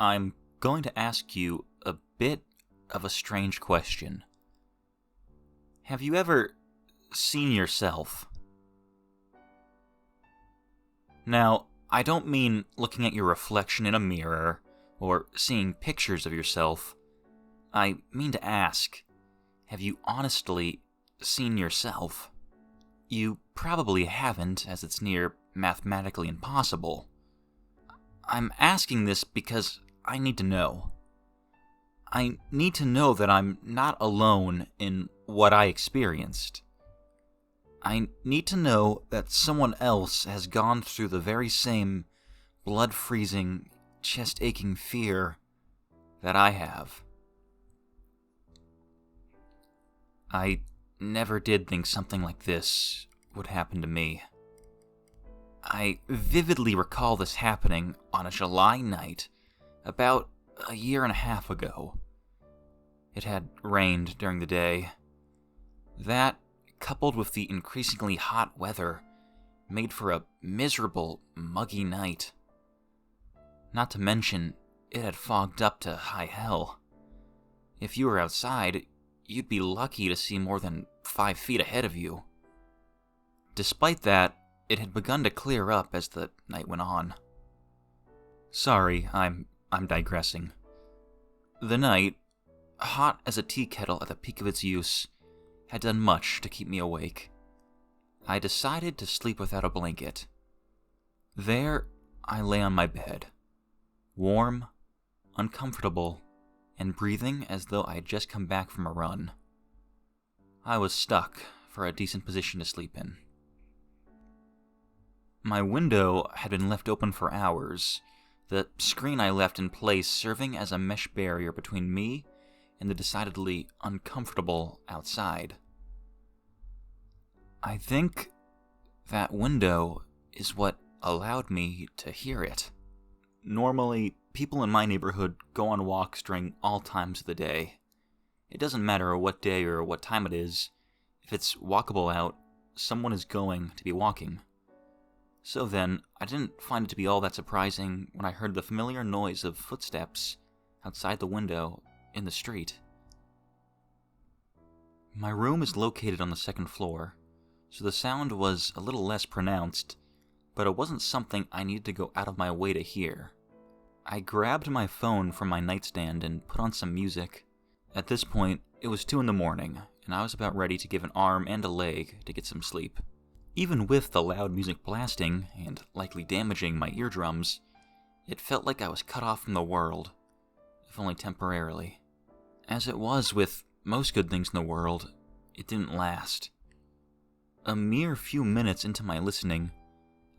I'm going to ask you a bit of a strange question. Have you ever seen yourself? Now, I don't mean looking at your reflection in a mirror or seeing pictures of yourself. I mean to ask, have you honestly seen yourself? You probably haven't, as it's near mathematically impossible. I'm asking this because I need to know. I need to know that I'm not alone in what I experienced. I need to know that someone else has gone through the very same blood-freezing, chest-aching fear that I have. I never did think something like this would happen to me. I vividly recall this happening on a July night about a year and a half ago. It had rained during the day. That, coupled with the increasingly hot weather, made for a miserable, muggy night. Not to mention, it had fogged up to high hell. If you were outside, you'd be lucky to see more than 5 feet ahead of you. Despite that, it had begun to clear up as the night went on. Sorry, I'm digressing. The night, hot as a tea kettle at the peak of its use, had done much to keep me awake. I decided to sleep without a blanket. There, I lay on my bed, warm, uncomfortable, and breathing as though I had just come back from a run. I was stuck for a decent position to sleep in. My window had been left open for hours, the screen I left in place serving as a mesh barrier between me and the decidedly uncomfortable outside. I think that window is what allowed me to hear it. Normally, people in my neighborhood go on walks during all times of the day. It doesn't matter what day or what time it is. If it's walkable out, someone is going to be walking. So then, I didn't find it to be all that surprising when I heard the familiar noise of footsteps outside the window in the street. My room is located on the second floor, so the sound was a little less pronounced, but it wasn't something I needed to go out of my way to hear. I grabbed my phone from my nightstand and put on some music. At this point, it was 2 a.m, and I was about ready to give an arm and a leg to get some sleep. Even with the loud music blasting, and likely damaging my eardrums, it felt like I was cut off from the world, if only temporarily. As it was with most good things in the world, it didn't last. A mere few minutes into my listening,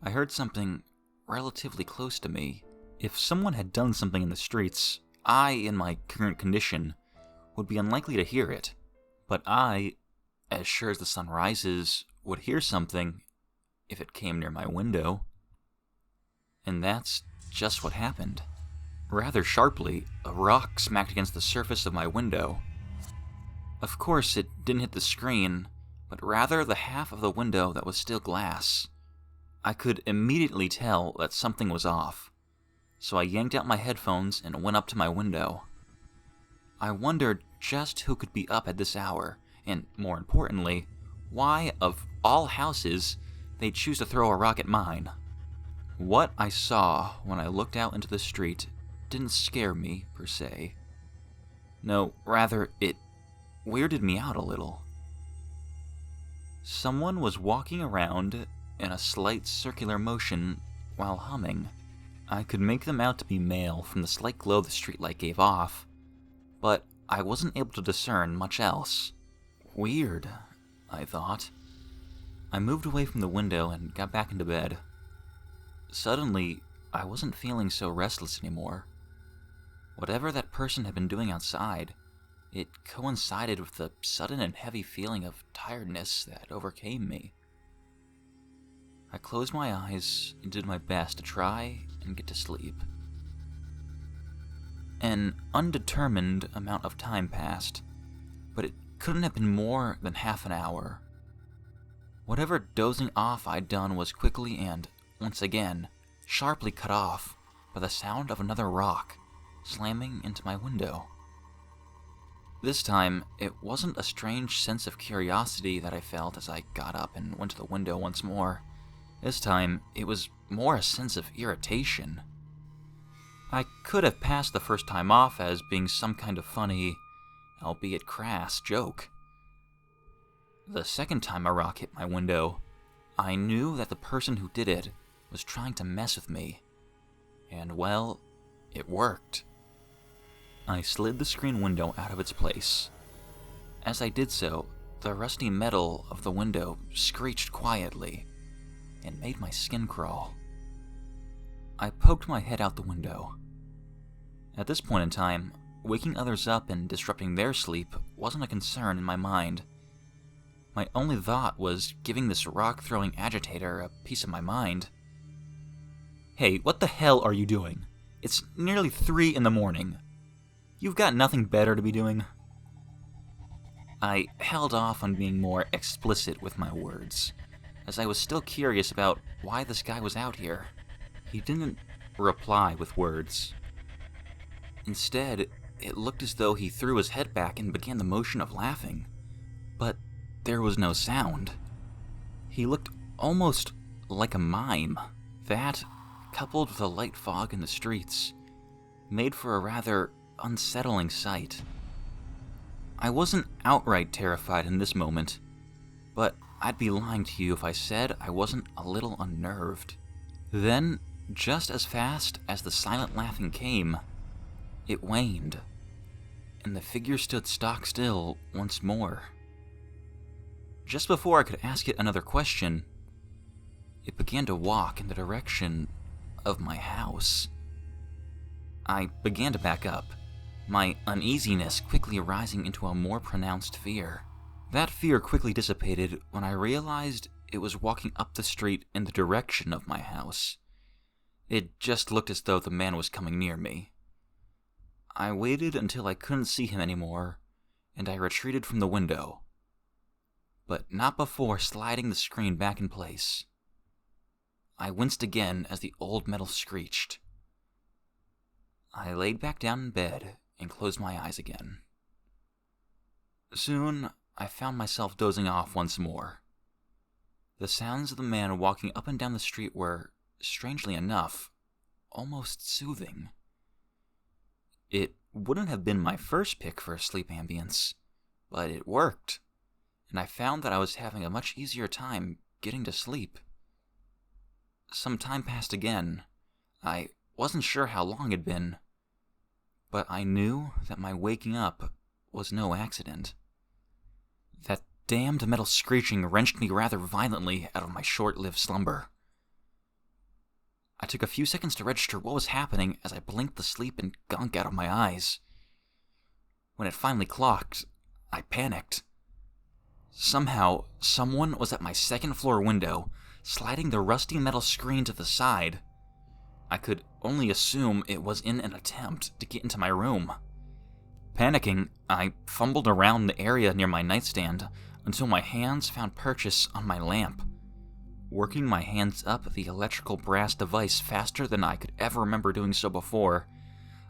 I heard something relatively close to me. If someone had done something in the streets, I, in my current condition, would be unlikely to hear it. But I, as sure as the sun rises, would hear something if it came near my window. And that's just what happened. Rather sharply, a rock smacked against the surface of my window. Of course, it didn't hit the screen, but rather the half of the window that was still glass. I could immediately tell that something was off, so I yanked out my headphones and went up to my window. I wondered just who could be up at this hour, and more importantly, why, of all houses, they'd choose to throw a rock at mine. What I saw when I looked out into the street didn't scare me, per se. No, rather, it weirded me out a little. Someone was walking around in a slight circular motion while humming. I could make them out to be male from the slight glow the streetlight gave off, but I wasn't able to discern much else. Weird, I thought. I moved away from the window and got back into bed. Suddenly, I wasn't feeling so restless anymore. Whatever that person had been doing outside, it coincided with the sudden and heavy feeling of tiredness that overcame me. I closed my eyes and did my best to try and get to sleep. An undetermined amount of time passed, but it couldn't have been more than half an hour. Whatever dozing off I'd done was quickly and, once again, sharply cut off by the sound of another rock slamming into my window. This time, it wasn't a strange sense of curiosity that I felt as I got up and went to the window once more. This time, it was more a sense of irritation. I could have passed the first time off as being some kind of funny, albeit crass, joke. The second time a rock hit my window, I knew that the person who did it was trying to mess with me. And well, it worked. I slid the screen window out of its place. As I did so, the rusty metal of the window screeched quietly and made my skin crawl. I poked my head out the window. At this point in time, waking others up and disrupting their sleep wasn't a concern in my mind. My only thought was giving this rock-throwing agitator a piece of my mind. "Hey, what the hell are you doing? It's nearly 3 in the morning. You've got nothing better to be doing?" I held off on being more explicit with my words, as I was still curious about why this guy was out here. He didn't reply with words. Instead, it looked as though he threw his head back and began the motion of laughing. But there was no sound. He looked almost like a mime. That, coupled with a light fog in the streets, made for a rather unsettling sight. I wasn't outright terrified in this moment, but I'd be lying to you if I said I wasn't a little unnerved. Then, just as fast as the silent laughing came, it waned, and the figure stood stock still once more. Just before I could ask it another question, it began to walk in the direction of my house. I began to back up, my uneasiness quickly rising into a more pronounced fear. That fear quickly dissipated when I realized it was walking up the street in the direction of my house. It just looked as though the man was coming near me. I waited until I couldn't see him anymore, and I retreated from the window, but not before sliding the screen back in place. I winced again as the old metal screeched. I laid back down in bed and closed my eyes again. Soon, I found myself dozing off once more. The sounds of the man walking up and down the street were, strangely enough, almost soothing. It wouldn't have been my first pick for a sleep ambience, but it worked, and I found that I was having a much easier time getting to sleep. Some time passed again. I wasn't sure how long it had been, but I knew that my waking up was no accident. That damned metal screeching wrenched me rather violently out of my short-lived slumber. I took a few seconds to register what was happening as I blinked the sleep and gunk out of my eyes. When it finally clocked, I panicked. Somehow, someone was at my second-floor window, sliding the rusty metal screen to the side. I could only assume it was in an attempt to get into my room. Panicking, I fumbled around the area near my nightstand until my hands found purchase on my lamp. Working my hands up the electrical brass device faster than I could ever remember doing so before,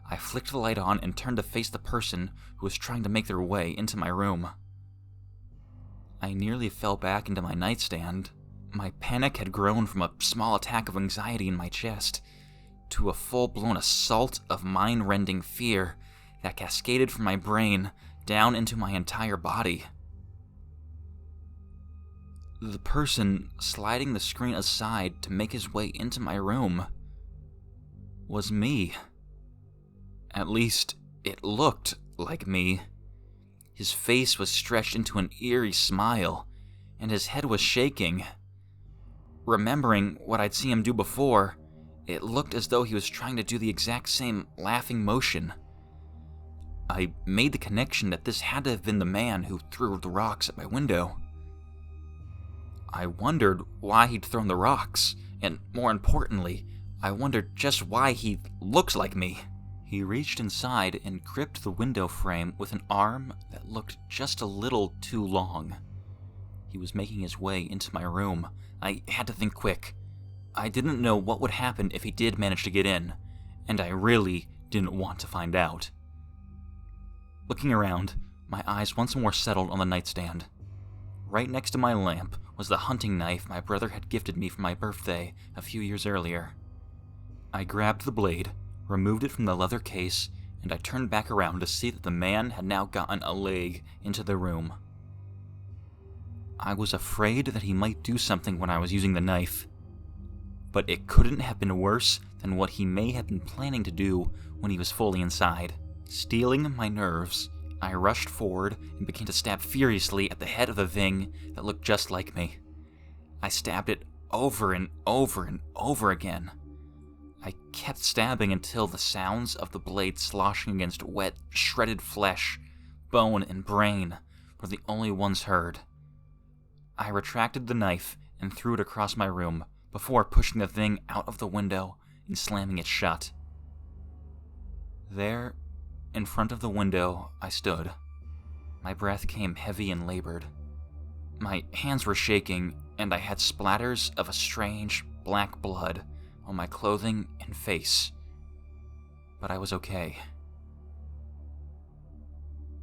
I flicked the light on and turned to face the person who was trying to make their way into my room. I nearly fell back into my nightstand. My panic had grown from a small attack of anxiety in my chest to a full-blown assault of mind-rending fear that cascaded from my brain down into my entire body. The person sliding the screen aside to make his way into my room was me. At least, it looked like me. His face was stretched into an eerie smile, and his head was shaking. Remembering what I'd seen him do before, it looked as though he was trying to do the exact same laughing motion. I made the connection that this had to have been the man who threw the rocks at my window. I wondered why he'd thrown the rocks, and more importantly, I wondered just why he looked like me. He reached inside and gripped the window frame with an arm that looked just a little too long. He was making his way into my room. I had to think quick. I didn't know what would happen if he did manage to get in, and I really didn't want to find out. Looking around, my eyes once more settled on the nightstand. Right next to my lamp was the hunting knife my brother had gifted me for my birthday a few years earlier. I grabbed the blade, removed it from the leather case, and I turned back around to see that the man had now gotten a leg into the room. I was afraid that he might do something when I was using the knife, but it couldn't have been worse than what he may have been planning to do when he was fully inside. Stealing my nerves, I rushed forward and began to stab furiously at the head of the thing that looked just like me. I stabbed it over and over and over again. I kept stabbing until the sounds of the blade sloshing against wet, shredded flesh, bone, and brain were the only ones heard. I retracted the knife and threw it across my room before pushing the thing out of the window and slamming it shut. There, in front of the window, I stood. My breath came heavy and labored. My hands were shaking, and I had splatters of a strange, black blood on my clothing and face. But I was okay.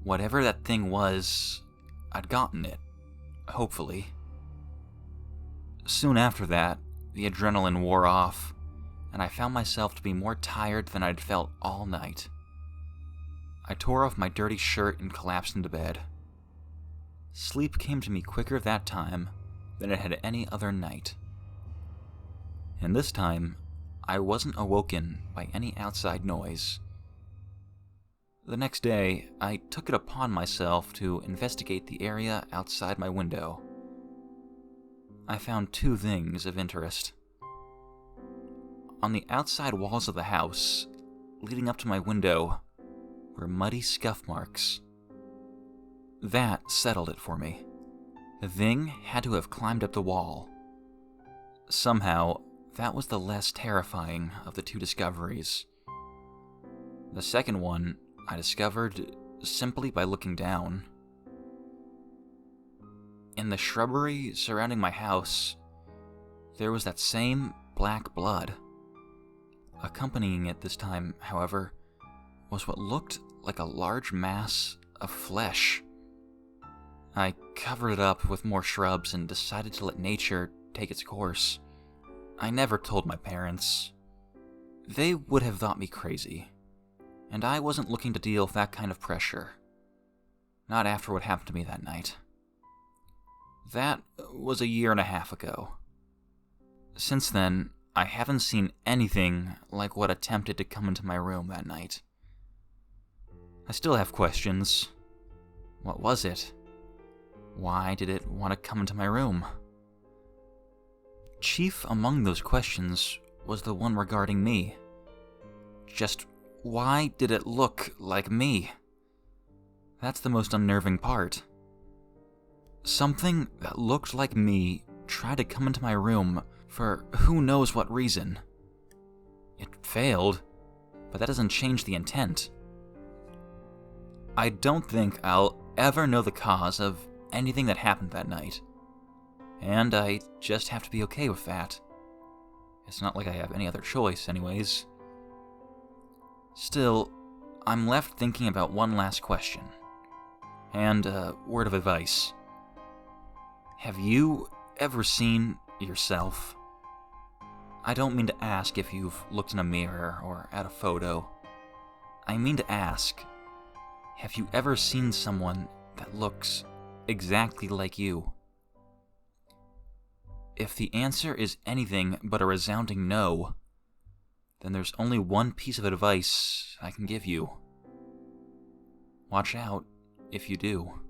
Whatever that thing was, I'd gotten it, hopefully. Soon after that, the adrenaline wore off, and I found myself to be more tired than I'd felt all night. I tore off my dirty shirt and collapsed into bed. Sleep came to me quicker that time than it had any other night. And this time, I wasn't awoken by any outside noise. The next day, I took it upon myself to investigate the area outside my window. I found two things of interest. On the outside walls of the house, leading up to my window, were muddy scuff marks. That settled it for me. The thing had to have climbed up the wall. Somehow, that was the less terrifying of the two discoveries. The second one I discovered simply by looking down. In the shrubbery surrounding my house, there was that same black blood. Accompanying it this time, however, was what looked like a large mass of flesh. I covered it up with more shrubs and decided to let nature take its course. I never told my parents. They would have thought me crazy, and I wasn't looking to deal with that kind of pressure. Not after what happened to me that night. That was 1.5 years ago. Since then, I haven't seen anything like what attempted to come into my room that night. I still have questions. What was it? Why did it want to come into my room? Chief among those questions was the one regarding me. Just why did it look like me? That's the most unnerving part. Something that looked like me tried to come into my room for who knows what reason. It failed, but that doesn't change the intent. I don't think I'll ever know the cause of anything that happened that night, and I just have to be okay with that. It's not like I have any other choice, anyways. Still, I'm left thinking about one last question, and a word of advice. Have you ever seen yourself? I don't mean to ask if you've looked in a mirror or at a photo. I mean to ask, have you ever seen someone that looks exactly like you? If the answer is anything but a resounding no, then there's only one piece of advice I can give you. Watch out if you do.